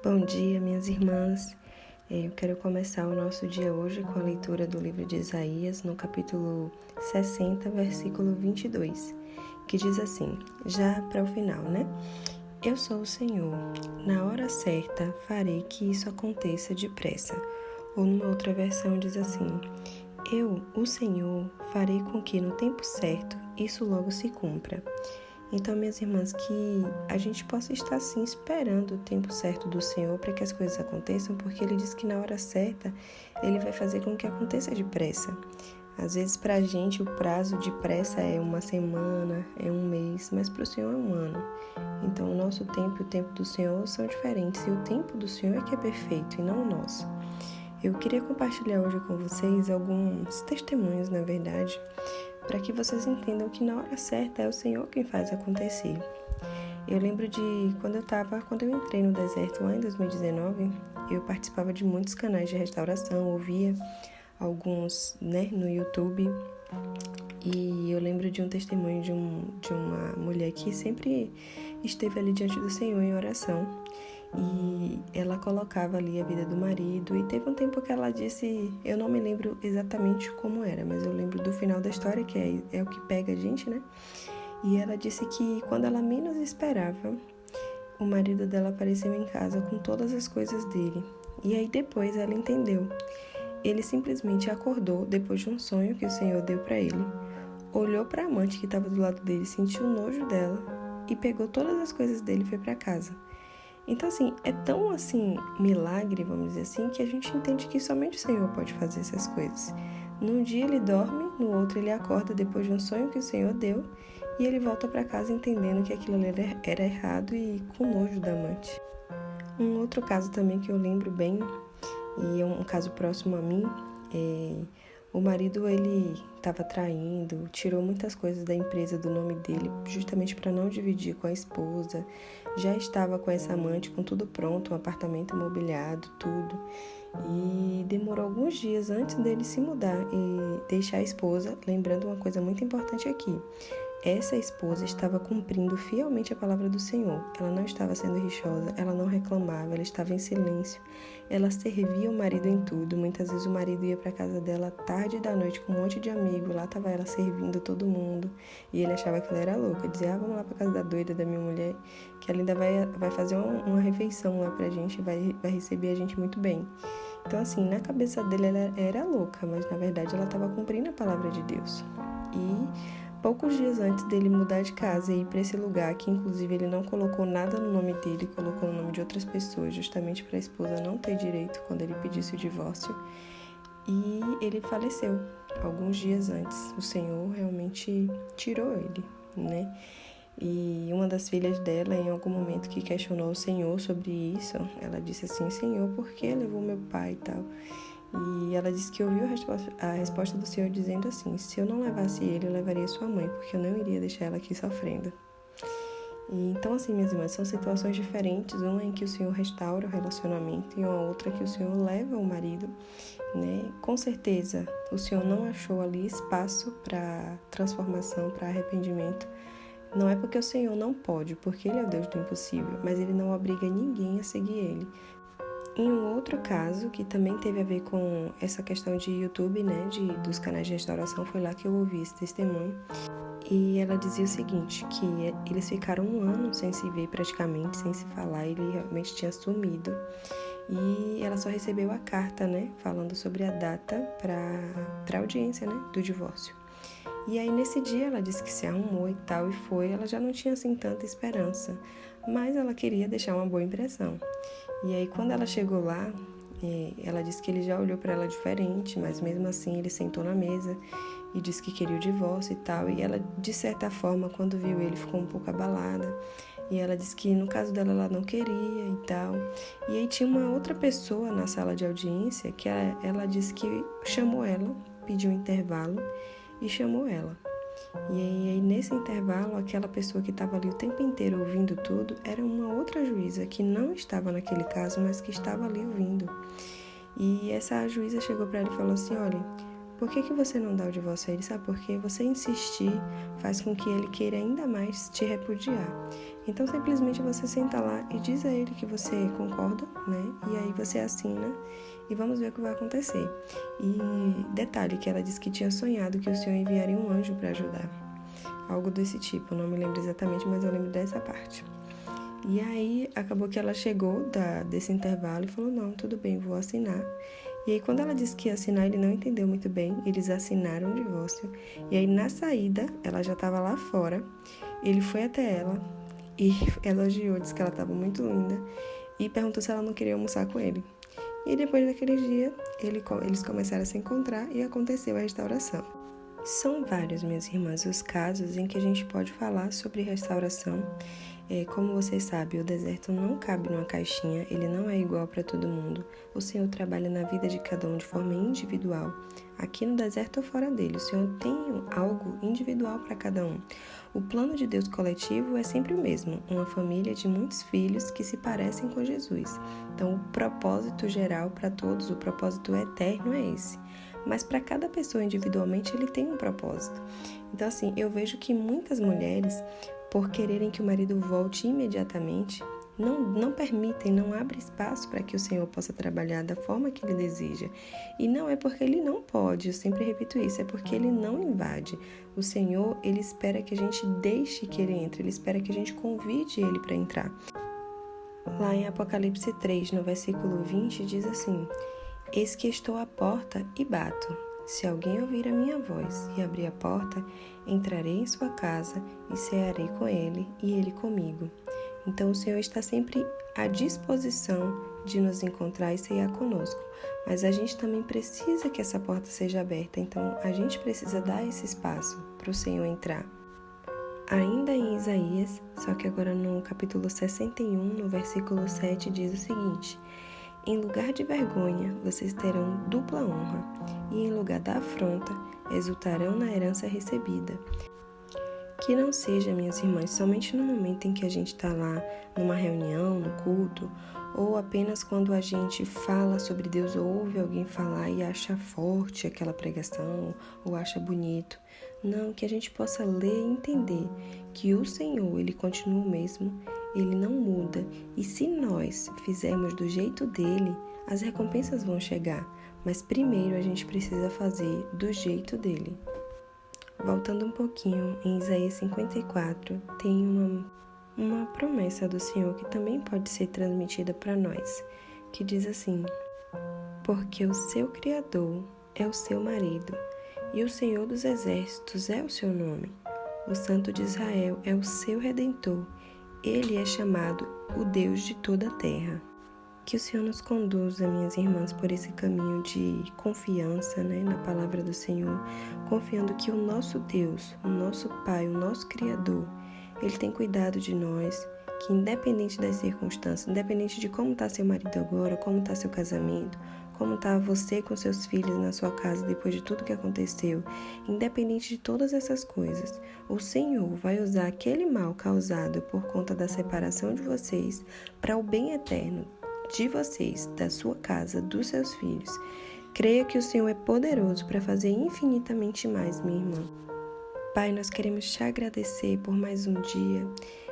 Bom dia, minhas irmãs. Eu quero começar o nosso dia hoje com a leitura do livro de Isaías, no capítulo 60, versículo 22, que diz assim, já para o final, né? Eu sou o Senhor, na hora certa farei que isso aconteça depressa. Ou numa outra versão diz assim, eu, o Senhor, farei com que no tempo certo isso logo se cumpra. Então, minhas irmãs, que a gente possa estar, assim, esperando o tempo certo do Senhor para que as coisas aconteçam, porque Ele diz que na hora certa Ele vai fazer com que aconteça depressa. Às vezes, para a gente, o prazo de pressa é uma semana, é um mês, mas para o Senhor é um ano. Então, o nosso tempo e o tempo do Senhor são diferentes, e o tempo do Senhor é que é perfeito, e não o nosso. Eu queria compartilhar hoje com vocês alguns testemunhos, na verdade, para que vocês entendam que na hora certa é o Senhor quem faz acontecer. Eu lembro de quando eu entrei no deserto lá em 2019, eu participava de muitos canais de restauração, ouvia alguns, no YouTube, e eu lembro de um testemunho de uma mulher que sempre esteve ali diante do Senhor em oração, e ela colocava ali a vida do marido, e teve um tempo que ela disse, eu não me lembro exatamente como era, mas eu lembro do final da história, que é o que pega a gente, né? E ela disse que quando ela menos esperava, o marido dela apareceu em casa com todas as coisas dele. E aí depois ela entendeu. Ele simplesmente acordou depois de um sonho que o Senhor deu para ele, olhou para a amante que estava do lado dele, sentiu nojo dela e pegou todas as coisas dele e foi para casa. Então, assim, é tão, assim, milagre, vamos dizer assim, que a gente entende que somente o Senhor pode fazer essas coisas. Num dia ele dorme, no outro ele acorda depois de um sonho que o Senhor deu e ele volta para casa entendendo que aquilo ali era errado e com nojo da amante. Um outro caso também que eu lembro bem, e é um caso próximo a mim, o marido, ele estava traindo, tirou muitas coisas da empresa do nome dele, justamente para não dividir com a esposa. Já estava com essa amante, com tudo pronto, um apartamento imobiliado, tudo. E demorou alguns dias antes dele se mudar e deixar a esposa, lembrando uma coisa muito importante aqui. Essa esposa estava cumprindo fielmente a palavra do Senhor. Ela não estava sendo rixosa, ela não reclamava, ela estava em silêncio. Ela servia o marido em tudo. Muitas vezes o marido ia para casa dela tarde da noite com um monte de amigo. Lá estava ela servindo todo mundo. E ele achava que ela era louca. Dizia, vamos lá para casa da doida da minha mulher, que ela ainda vai fazer uma refeição lá pra gente, vai receber a gente muito bem. Então, assim, na cabeça dele ela era louca, mas na verdade ela estava cumprindo a palavra de Deus. E poucos dias antes dele mudar de casa e ir para esse lugar, que inclusive ele não colocou nada no nome dele, colocou no nome de outras pessoas, justamente para a esposa não ter direito quando ele pedisse o divórcio, e ele faleceu alguns dias antes. O Senhor realmente tirou ele, né? E uma das filhas dela, em algum momento que questionou o Senhor sobre isso, ela disse assim, Senhor, por que levou meu pai e tal? E ela disse que ouviu a resposta do Senhor dizendo assim, se eu não levasse ele, eu levaria sua mãe, porque eu não iria deixar ela aqui sofrendo. E então, assim, minhas irmãs, são situações diferentes, uma em que o Senhor restaura o relacionamento e uma outra que o Senhor leva o marido, né? Com certeza, o Senhor não achou ali espaço para transformação, para arrependimento. Não é porque o Senhor não pode, porque Ele é o Deus do impossível, mas Ele não obriga ninguém a seguir Ele. Em um outro caso, que também teve a ver com essa questão de YouTube, né, dos canais de restauração, foi lá que eu ouvi esse testemunho. E ela dizia o seguinte, que eles ficaram um ano sem se ver praticamente, sem se falar, ele realmente tinha sumido. E ela só recebeu a carta, né, falando sobre a data para audiência, né, do divórcio. E aí nesse dia ela disse que se arrumou e tal, e foi, ela já não tinha assim tanta esperança, mas ela queria deixar uma boa impressão. E aí quando ela chegou lá, ela disse que ele já olhou para ela diferente, mas mesmo assim ele sentou na mesa e disse que queria o divórcio e tal, e ela de certa forma quando viu ele ficou um pouco abalada, e ela disse que no caso dela ela não queria e tal. E aí tinha uma outra pessoa na sala de audiência que ela disse que chamou ela, pediu um intervalo e chamou ela. E aí, nesse intervalo, aquela pessoa que estava ali o tempo inteiro ouvindo tudo era uma outra juíza que não estava naquele caso, mas que estava ali ouvindo. E essa juíza chegou para ela e falou assim, olha, por que você não dá o divórcio a ele? Sabe por quê? Você insistir faz com que ele queira ainda mais te repudiar. Então, simplesmente você senta lá e diz a ele que você concorda, né? E aí você assina e vamos ver o que vai acontecer. E detalhe, que ela disse que tinha sonhado que o Senhor enviaria um anjo para ajudar. Algo desse tipo, não me lembro exatamente, mas eu lembro dessa parte. E aí, acabou que ela chegou desse intervalo e falou, não, tudo bem, vou assinar. E aí, quando ela disse que ia assinar, ele não entendeu muito bem, eles assinaram o divórcio. E aí, na saída, ela já estava lá fora, ele foi até ela e elogiou, disse que ela estava muito linda e perguntou se ela não queria almoçar com ele. E depois daquele dia, eles começaram a se encontrar e aconteceu a restauração. São vários, minhas irmãs, os casos em que a gente pode falar sobre restauração. Como vocês sabem, o deserto não cabe numa caixinha, ele não é igual para todo mundo. O Senhor trabalha na vida de cada um de forma individual. Aqui no deserto ou fora dele, o Senhor tem algo individual para cada um. O plano de Deus coletivo é sempre o mesmo, uma família de muitos filhos que se parecem com Jesus. Então, o propósito geral para todos, o propósito eterno é esse. Mas para cada pessoa individualmente, ele tem um propósito. Então, assim, eu vejo que muitas mulheres, por quererem que o marido volte imediatamente, não permitem, não abrem espaço para que o Senhor possa trabalhar da forma que Ele deseja. E não é porque Ele não pode, eu sempre repito isso, é porque Ele não invade. O Senhor, Ele espera que a gente deixe que Ele entre, Ele espera que a gente convide Ele para entrar. Lá em Apocalipse 3, no versículo 20, diz assim: Eis que estou à porta e bato. Se alguém ouvir a minha voz e abrir a porta, entrarei em sua casa e cearei com ele e ele comigo. Então o Senhor está sempre à disposição de nos encontrar e cear conosco. Mas a gente também precisa que essa porta seja aberta, então a gente precisa dar esse espaço para o Senhor entrar. Ainda em Isaías, só que agora no capítulo 61, no versículo 7, diz o seguinte: Em lugar de vergonha, vocês terão dupla honra, e em lugar da afronta, exultarão na herança recebida. Que não seja, minhas irmãs, somente no momento em que a gente está lá numa reunião, no culto, ou apenas quando a gente fala sobre Deus ou ouve alguém falar e acha forte aquela pregação, ou acha bonito. Não, que a gente possa ler e entender que o Senhor, Ele continua o mesmo, Ele não muda, e se nós fizermos do jeito dele, as recompensas vão chegar, mas primeiro a gente precisa fazer do jeito dele. Voltando um pouquinho, em Isaías 54, tem uma promessa do Senhor que também pode ser transmitida para nós, que diz assim: Porque o seu Criador é o seu marido, e o Senhor dos Exércitos é o seu nome. O Santo de Israel é o seu Redentor. Ele é chamado o Deus de toda a terra. Que o Senhor nos conduza, minhas irmãs, por esse caminho de confiança, na palavra do Senhor, confiando que o nosso Deus, o nosso Pai, o nosso Criador, Ele tem cuidado de nós, que independente das circunstâncias, independente de como está seu marido agora, como está seu casamento, como está você com seus filhos na sua casa depois de tudo que aconteceu, independente de todas essas coisas, o Senhor vai usar aquele mal causado por conta da separação de vocês para o bem eterno de vocês, da sua casa, dos seus filhos. Creia que o Senhor é poderoso para fazer infinitamente mais, minha irmã. Pai, nós queremos te agradecer por mais um dia,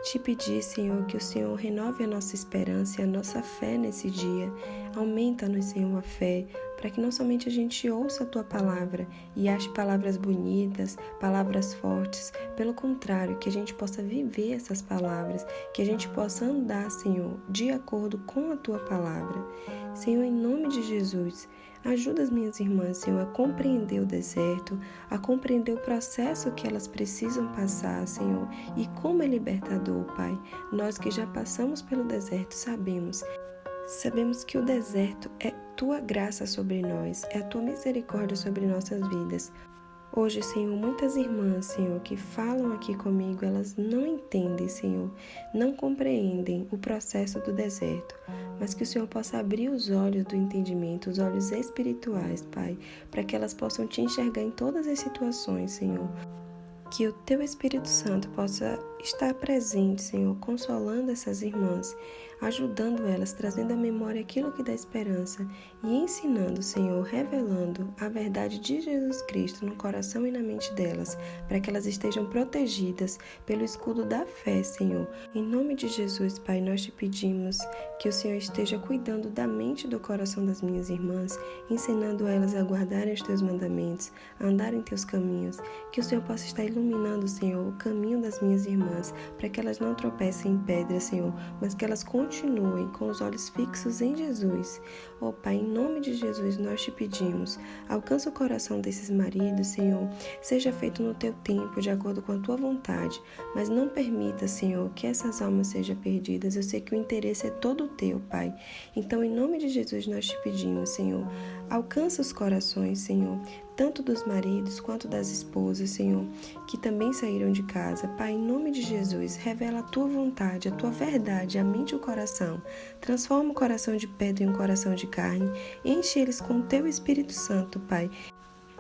te pedir, Senhor, que o Senhor renove a nossa esperança e a nossa fé nesse dia. Aumenta-nos, Senhor, a fé, para que não somente a gente ouça a Tua palavra e ache palavras bonitas, palavras fortes, pelo contrário, que a gente possa viver essas palavras, que a gente possa andar, Senhor, de acordo com a Tua palavra. Senhor, em nome de Jesus, ajuda as minhas irmãs, Senhor, a compreender o deserto, a compreender o processo que elas precisam passar, Senhor, e como é libertador, Pai. Nós que já passamos pelo deserto sabemos que o deserto é Tua graça sobre nós, é a Tua misericórdia sobre nossas vidas. Hoje, Senhor, muitas irmãs, Senhor, que falam aqui comigo, elas não entendem, Senhor, não compreendem o processo do deserto, mas que o Senhor possa abrir os olhos do entendimento, os olhos espirituais, Pai, para que elas possam Te enxergar em todas as situações, Senhor. Que o Teu Espírito Santo possa estar presente, Senhor, consolando essas irmãs, ajudando elas, trazendo à memória aquilo que dá esperança e ensinando, Senhor, revelando a verdade de Jesus Cristo no coração e na mente delas, para que elas estejam protegidas pelo escudo da fé, Senhor. Em nome de Jesus, Pai, nós te pedimos que o Senhor esteja cuidando da mente e do coração das minhas irmãs, ensinando elas a guardarem os teus mandamentos, a andar em teus caminhos, que o Senhor possa estar iluminando, Senhor, o caminho das minhas irmãs, para que elas não tropecem em pedra, Senhor, mas que elas continuem com os olhos fixos em Jesus. Ó Pai, em nome de Jesus nós te pedimos, alcança o coração desses maridos, Senhor, seja feito no teu tempo, de acordo com a tua vontade, mas não permita, Senhor, que essas almas sejam perdidas. Eu sei que o interesse é todo teu, Pai. Então, em nome de Jesus nós te pedimos, Senhor, alcança os corações, Senhor, tanto dos maridos quanto das esposas, Senhor, que também saíram de casa. Pai, em nome de Jesus, revela a tua vontade, a tua verdade, a mente e o coração. Transforma o coração de pedra em um coração de carne. Enche eles com o teu Espírito Santo, Pai.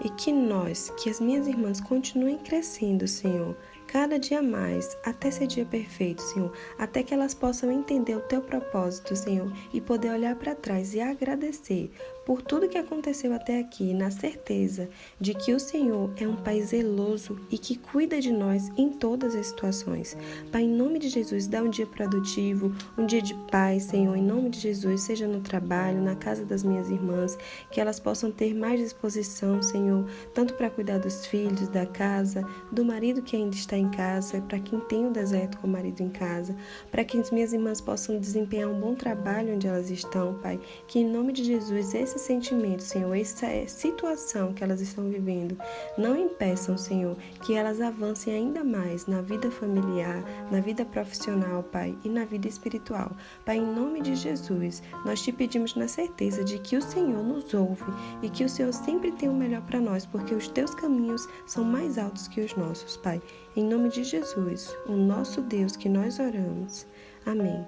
E que as minhas irmãs continuem crescendo, Senhor, cada dia mais, até ser dia perfeito, Senhor, até que elas possam entender o teu propósito, Senhor, e poder olhar para trás e agradecer por tudo que aconteceu até aqui, na certeza de que o Senhor é um Pai zeloso e que cuida de nós em todas as situações. Pai, em nome de Jesus, dá um dia produtivo, um dia de paz, Senhor, em nome de Jesus, seja no trabalho, na casa das minhas irmãs, que elas possam ter mais disposição, Senhor, tanto para cuidar dos filhos, da casa, do marido que ainda está em casa, para quem tem o deserto com o marido em casa, para que as minhas irmãs possam desempenhar um bom trabalho onde elas estão, Pai, que em nome de Jesus, esse sentimento, Senhor, essa situação que elas estão vivendo, não impeçam, Senhor, que elas avancem ainda mais na vida familiar, na vida profissional, Pai, e na vida espiritual. Pai, em nome de Jesus, nós te pedimos na certeza de que o Senhor nos ouve e que o Senhor sempre tem o melhor para nós, porque os teus caminhos são mais altos que os nossos, Pai. Em nome de Jesus, o nosso Deus que nós oramos. Amém.